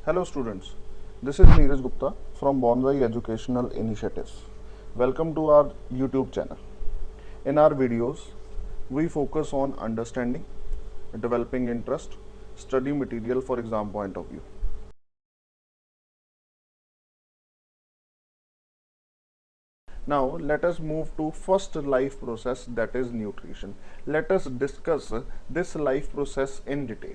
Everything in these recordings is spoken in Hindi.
Hello students, this is Neeraj Gupta from Bonsai Educational Initiatives. Welcome to our YouTube channel. In our videos, we focus on understanding, developing interest, study material for exam point of view. Now let us move to first life process, that is nutrition. Let us discuss this life process in detail.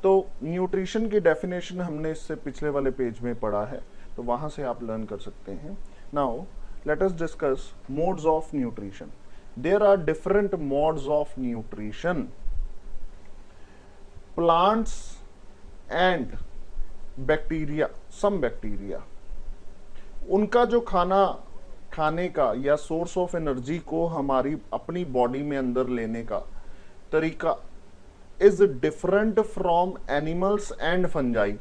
तो न्यूट्रिशन की डेफिनेशन हमने इससे पिछले वाले पेज में पढ़ा है, तो वहां से आप लर्न कर सकते हैं. Now let us discuss modes of nutrition. There are different modes of nutrition. Plants and bacteria, some bacteria, उनका जो खाने का या सोर्स ऑफ एनर्जी को हमारी अपनी बॉडी में अंदर लेने का तरीका is different from animals and fungi.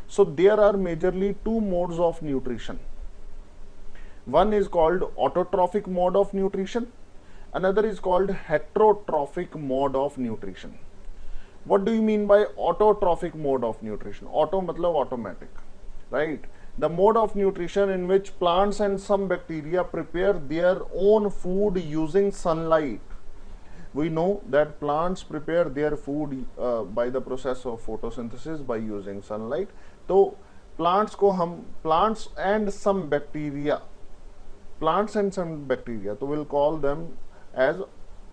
So there are majorly two modes of nutrition. One is called autotrophic mode of nutrition, another is called heterotrophic mode of nutrition. What do you mean by autotrophic mode of nutrition? Auto matlab automatic, right? The mode of nutrition in which plants and some bacteria prepare their own food using sunlight. We know that plants prepare their food by the process of photosynthesis by using sunlight. तो plants को हम plants and some bacteria, तो we'll call them as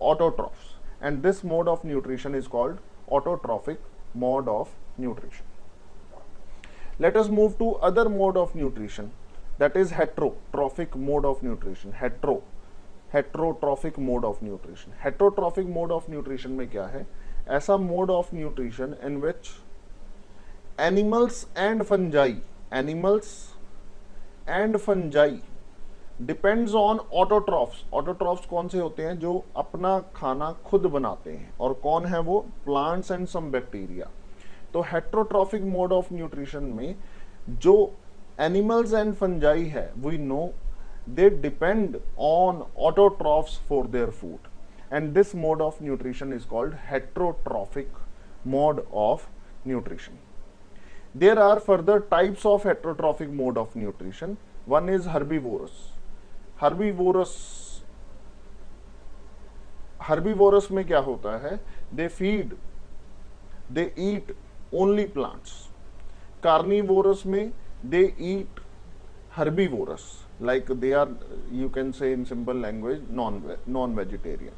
autotrophs, and this mode of nutrition is called autotrophic mode of nutrition. Let us move to other mode of nutrition, that is heterotrophic mode of nutrition. Heterotrophic mode of nutrition. Heterotrophic mode of nutrition में क्या है? ऐसा mode of nutrition in which animals and fungi depends on autotrophs. Autotrophs कौन से होते हैं? जो अपना खाना खुद बनाते हैं, और कौन है वो? Plants and some bacteria. तो हेट्रोट्रॉफिक मोड ऑफ न्यूट्रिशन में जो एनिमल्स एंड फंजाई है, we know they depend on autotrophs for their food, and this mode of nutrition is called heterotrophic mode of nutrition. There are further types of heterotrophic mode of nutrition. One is herbivorous में क्या होता है? they eat only plants. Carnivorous में they eat herbivorous, like they are, you can say in simple language, non-vegetarian.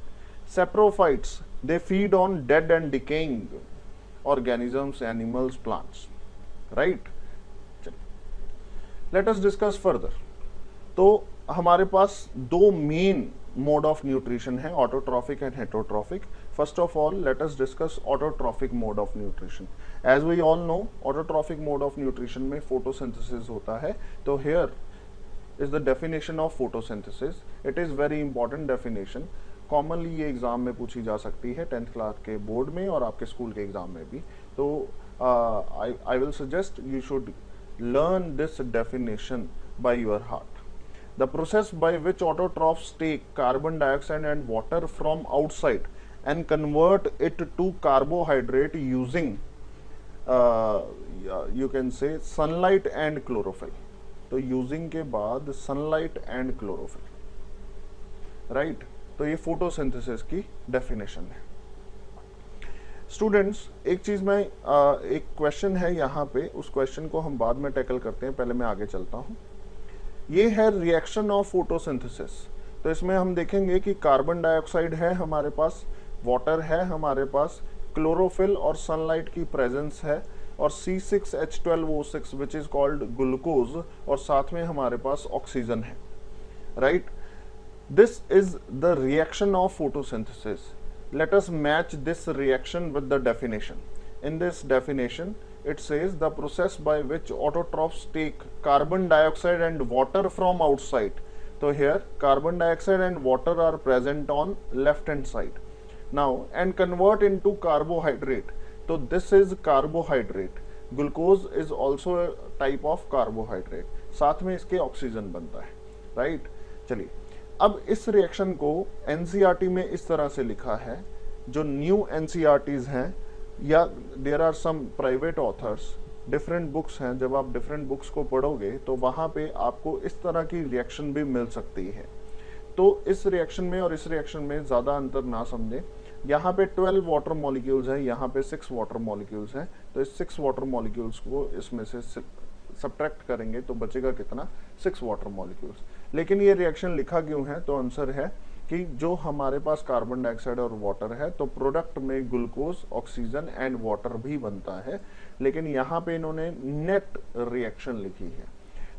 Saprophytes, they feed on dead and decaying organisms, animals, plants, right? Let us discuss further. तो हमारे पास दो मेन मोड ऑफ न्यूट्रिशन है, autotrophic and heterotrophic. First of all let us discuss autotrophic mode of nutrition. As we all know, autotrophic mode of nutrition में फोटोसिंथेसिस होता है. तो here is the definition of photosynthesis. It is very important definition. Commonly ये एग्जाम में पूछी जा सकती है 10th क्लास के बोर्ड में और आपके स्कूल के एग्जाम में भी. तो I will suggest you should learn this definition by your heart. The process by which autotrophs take carbon dioxide and water from outside and convert it to carbohydrate using you can say sunlight and chlorophyll. तो यूजिंग के बाद सनलाइट एंड क्लोरोफिल, राइट? तो ये फोटोसिंथेसिस की डेफिनेशन है. स्टूडेंट्स, एक चीज में एक क्वेश्चन है यहाँ पे, उस क्वेश्चन को हम बाद में टैकल करते हैं, पहले मैं आगे चलता हूँ. ये है रिएक्शन ऑफ फोटोसिंथेसिस. तो इसमें हम देखेंगे कि कार्बन डाइऑक्साइड है हमारे पास, वाटर है हमारे पास, क्लोरोफिल और सनलाइट की प्रेजेंस है, और C6H12O6 which is called glucose, और साथ में हमारे पास ऑक्सीजन है, right? This is the reaction of photosynthesis. Let us match this reaction with the definition. In this definition it says the process by which autotrophs take carbon dioxide and water from outside. So here carbon dioxide and water are present on left hand side now and convert into carbohydrate. So this is carbohydrate. Glucose is also a type of carbohydrate. साथ में इसके ऑक्सीजन बनता है, राइट? चलिए, अब इस रिएक्शन को एनसीईआरटी में इस तरह से लिखा है. जो न्यू एनसीईआरटीज हैं या there are some private authors, different books हैं, जब आप डिफरेंट बुक्स को पढ़ोगे तो वहाँ पे आपको इस तरह की रिएक्शन भी मिल सकती है। तो इस रिएक्शन में और इस रिएक्शन में ज़्यादा अंतर ना समझें। यहाँ पे 12 वाटर मॉलिक्यूल्स हैं, यहाँ पे 6 वाटर मॉलिक्यूल्स हैं, तो इस 6 वाटर मॉलिक्यूल्स को इसमें से सब्ट्रैक्ट करेंगे तो बचेगा कितना, 6 वाटर मॉलिक्यूल्स। लेकिन ये रिएक्शन लिखा क्यों है, तो आंसर है कि जो हमारे पास कार्बन डाइऑक्साइड और वाटर है तो प्रोडक्ट में ग्लूकोज, ऑक्सीजन एंड वाटर भी बनता है, लेकिन यहाँ पे इन्होंने नेट रिएक्शन लिखी है।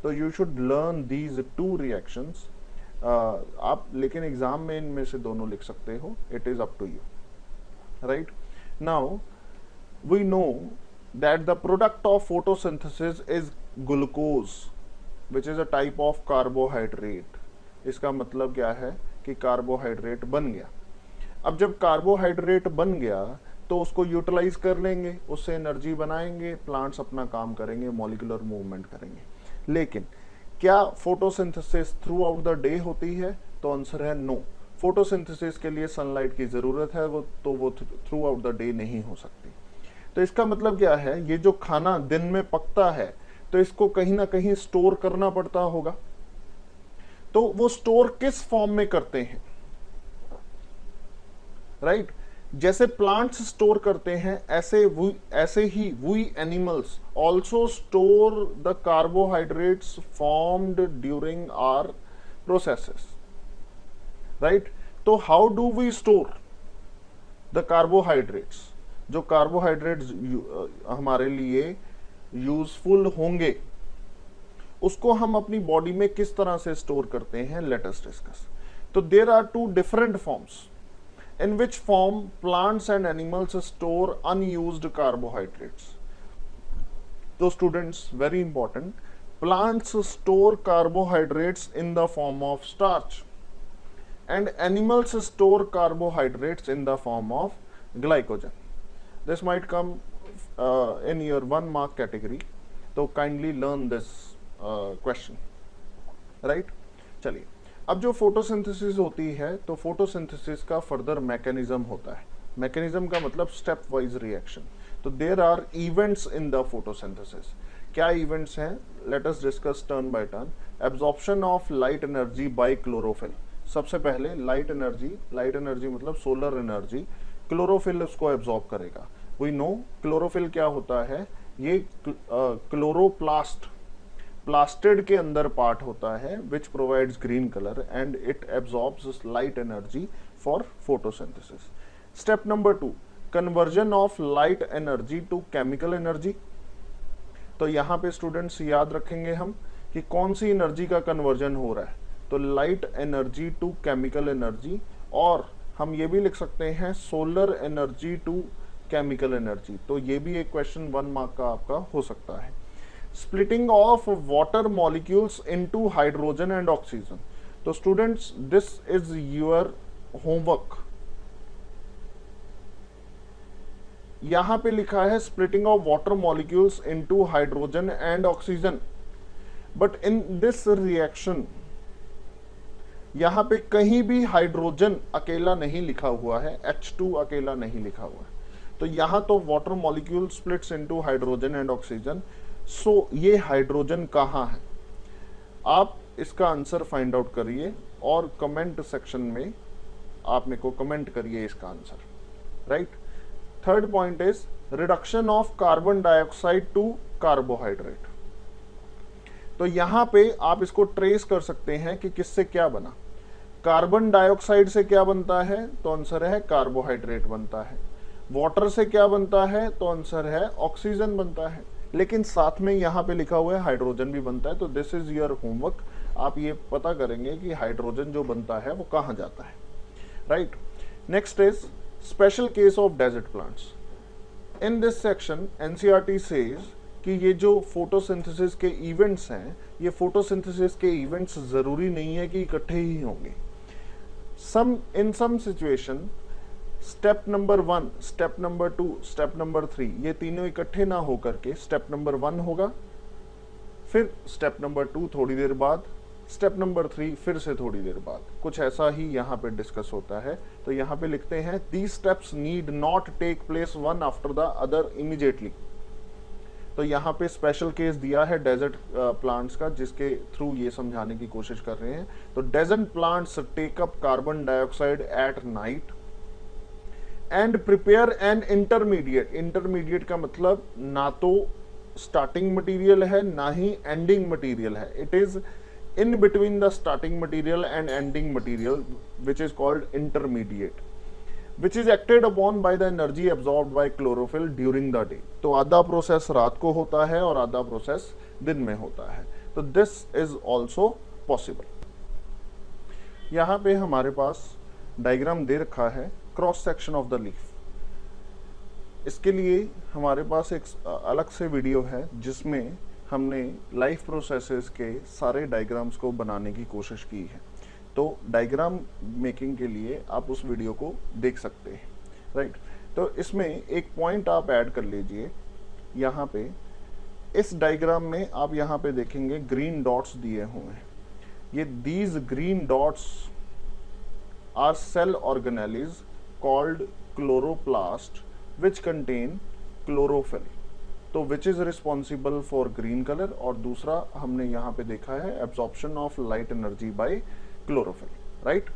तो you should learn these two reactions. आप लेकिन एग्जाम में इनमें से दोनों लिख सकते हो, it is up to you, right. Now we know that the product of photosynthesis is glucose which is a type of carbohydrate. इसका मतलब क्या है कि कार्बोहाइड्रेट बन गया। अब जब कार्बोहाइड्रेट बन गया तो उसको यूटिलाइज कर लेंगे, उससे एनर्जी बनाएंगे, प्लांट्स अपना काम करेंगे, मॉलिक्यूलर मूवमेंट करेंगे। लेकिन क्या photosynthesis through out the day होती है, तो आंसर है नो। फोटोसिंथेसिस के लिए सनलाइट की जरूरत है, वो थ्रू आउट द डे नहीं हो सकती। तो इसका मतलब क्या है, ये जो खाना दिन में पकता है तो इसको कहीं ना कहीं स्टोर करना पड़ता होगा। तो वो स्टोर किस फॉर्म में करते हैं, राइट? जैसे प्लांट्स स्टोर करते हैं ऐसे ही we animals also store the carbohydrates formed during our processes, right? तो how do we store the carbohydrates? जो कार्बोहाइड्रेट्स हमारे लिए यूजफुल होंगे उसको हम अपनी बॉडी में किस तरह से स्टोर करते हैं, लेट अस डिस्कस। तो there are two different forms in which form plants and animals store unused carbohydrates. So students, very important, plants store carbohydrates in the form of starch and animals store carbohydrates in the form of glycogen. This might come in your 1 mark category, so kindly learn this question, right? चलिए, अब जो फोटोसिंथेसिस होती है तो फोटोसिंथेसिस का फर्दर मैकेनिज्म होता है। मैकेनिज्म का मतलब स्टेप वाइज रिएक्शन। तो there are events in the photosynthesis. क्या इवेंट्स हैं, let us discuss turn by turn. Absorption of light energy by chlorophyll. सबसे पहले लाइट एनर्जी मतलब सोलर एनर्जी, क्लोरोफिल उसको एब्जॉर्ब करेगा। वी नो क्लोरोफिल क्या होता है, ये क्लोरोप्लास्ट, प्लास्टिड के अंदर पार्ट होता है which provides green colour and it absorbs light energy for photosynthesis. Step number 2, conversion of light energy to chemical energy. तो यहाँ पे स्टूडेंट्स याद रखेंगे हम कि कौन सी एनर्जी का कन्वर्जन हो रहा है, तो light energy to chemical energy, और हम ये भी लिख सकते हैं solar energy to chemical energy. तो ये भी एक क्वेश्चन 1 मार्क का आपका हो सकता है। Splitting of water molecules into hydrogen and oxygen. तो students, this is your homework. यहां पे लिखा है splitting of water molecules into hydrogen and oxygen, but in this reaction यहां पे कहीं भी हाइड्रोजन अकेला नहीं लिखा हुआ है, H2 अकेला नहीं लिखा हुआ है। तो यहां तो water molecule splits into hydrogen and oxygen. सो ये हाइड्रोजन कहाँ है, आप इसका आंसर फाइंड आउट करिए और कमेंट सेक्शन में आप मेरे को कमेंट करिए इसका answer, right. Third point is reduction of carbon dioxide to carbohydrate. तो यहां पे आप इसको ट्रेस कर सकते हैं कि किससे क्या बना। कार्बन डाइऑक्साइड से क्या बनता है, तो आंसर है कार्बोहाइड्रेट बनता है। वाटर से क्या बनता है, तो आंसर है ऑक्सीजन बनता है। लेकिन साथ में यहाँ पे लिखा हुआ है हाइड्रोजन भी बनता है। तो दिस इज योर होमवर्क, आप ये पता करेंगे कि हाइड्रोजन जो बनता है वो कहाँ जाता है, right. Next is special case of desert plants. In this section NCERT says कि ये जो फोटोसिंथेसिस के इवेंट्स हैं, ये फोटोसिंथेसिस के इवेंट्स जरूरी नहीं है कि इकट्ठे ही होंगे। In some situation step number 1, step number 2, step number 3 ये तीनों इकट्ठे ना होकर के स्टेप नंबर 1 होगा, फिर स्टेप नंबर 2 थोड़ी देर बाद, स्टेप नंबर 3 फिर से थोड़ी देर बाद कुछ ऐसा ही यहाँ पे डिस्कस होता है। तो यहाँ पे लिखते हैं these steps need not take place one after the other immediately. तो यहाँ पे स्पेशल केस दिया है डेजर्ट प्लांट्स का, जिसके थ्रू ये समझाने की कोशिश कर रहे हैं। तो desert plants take up carbon dioxide at night and prepare an intermediate. Intermediate का मतलब ना तो स्टार्टिंग मटेरियल है ना ही एंडिंग मटेरियल है, it is in between the starting material and ending material, which is called intermediate, which is acted upon by the energy absorbed by chlorophyll during the day। तो आधा प्रोसेस रात को होता है और आधा प्रोसेस दिन में होता है। तो this is also possible। यहाँ पे हमारे पास डायग्राम दे रखा है cross section of the leaf. इसके लिए हमारे पास एक अलग से वीडियो है जिसमें हमने लाइफ प्रोसेसेस के सारे डायग्राम्स को बनाने की कोशिश की है। तो डायग्राम मेकिंग के लिए आप उस वीडियो को देख सकते हैं, राइट। तो इसमें एक पॉइंट आप ऐड कर लीजिए। यहाँ पे इस डायग्राम में आप यहाँ पे देखेंगे ग्रीन डॉट्स दिए हुए हैं। ये these green dots are cell organelles called chloroplast which contain chlorophyll. तो which is responsible for green colour, और दूसरा हमने यहाँ पे देखा है absorption of light energy by chlorophyll, right.